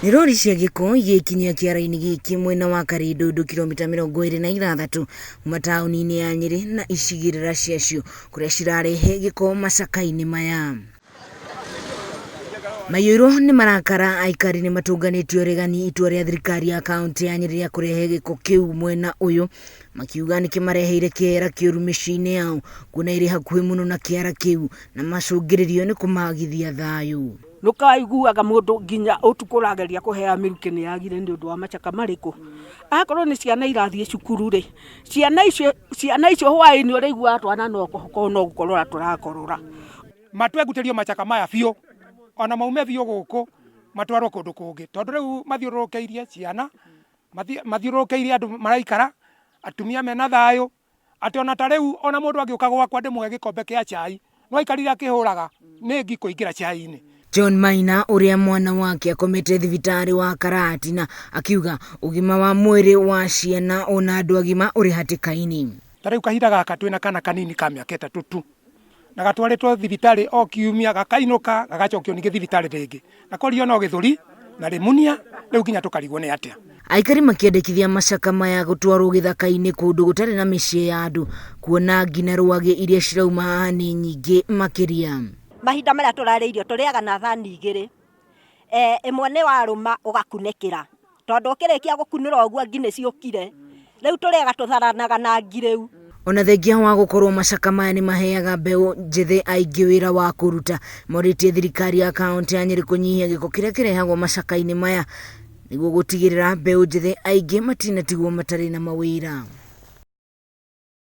Nĩ rori cia gĩko igĩkinyia kĩara-inĩ gĩkĩ mwena wa Karindu kilomita 26 kuma taũni-inĩ ya Nyeri na icigĩrĩra ciacio kũrĩa cirarehe gĩko macaka-inĩ maya. Maiyũirwo nĩ marakara, aikari nĩ matũnganĩtie ũregani itua rĩa thirikari ya kaunti ya Nyeri ya kũrehe gĩko kĩu mwena ũyũ, makiuga nĩ kĩmareheire kĩera kĩũru mĩciĩ-inĩ yao kuona irĩ hakuhĩ mũno na kĩara kĩu na macũngĩrĩrio nĩ kũmagithia thayũ. Nukaiguaga mundu nginya utuku rageria kuhea miruki ni yagire ni undu wa macaka mariku. Akorwo ni ciana irathie cukuru ri, ciana icio hwaini urigua twana no gukorora turakorora. Matwegutirio macaka maya biũ, ona maume biũ guku matwarwo kundu kungi, tondu riu mathiururukeirie ciana, mathiururukeirie andu maraikara, atumia mena thayũ, ati ona ta riu ona mundu angĩuka gwakwa ndĩmuhe gikombe kia chai no aikarire akĩhũraga nĩ ngi kũingĩra chai-inĩ. John Maina ũrĩa mwana wake akomete thibitarĩ wa Karatina akiuga ũgima wa mwĩrĩ wa ciana ona andũ agima ũrĩ hatĩka-inĩ. Tarĩu kahinda gaka twĩna kana kanini ka mĩaka 3 tu, na gatwarĩtwo thibitarĩ o kiumia gakainũka gagacokio ningĩ thibitarĩ rĩngĩ, na korio no gĩthũri na rimunia, rĩu nginya tũkarigwo nĩ atĩa. Aikari makĩendekithia macaka maya gũtwarwo gĩthaka-inĩ kũndũ gũtarĩ na mĩciĩ ya andũ, kuona nginya rwagĩ iria cirauma nĩ nyingĩ makĩria. Mahinda maria turarĩa irio tũrĩaga na thani igĩrĩ, ĩmwe nĩ warũma ũgakunĩkĩra, tondũ ũkĩrĩkia gũkunĩra ũguo ngi nĩ ciũkire, rĩu tũrĩaga tũtharanaga na ngi rĩu. Ona thengia wa gũkorwo macaka maya nĩ maheaga mbeũ njĩthĩ aingĩ wĩra wa kũruta, morĩtie thirikari ya kaunti ya Nyeri kũnyihia gĩko kĩrĩa kĩrehagwo macaka-inĩ maya nĩguo gũtigĩrĩra mbeũ njĩthĩ aingĩ matinatigwo matarĩ na mawĩra.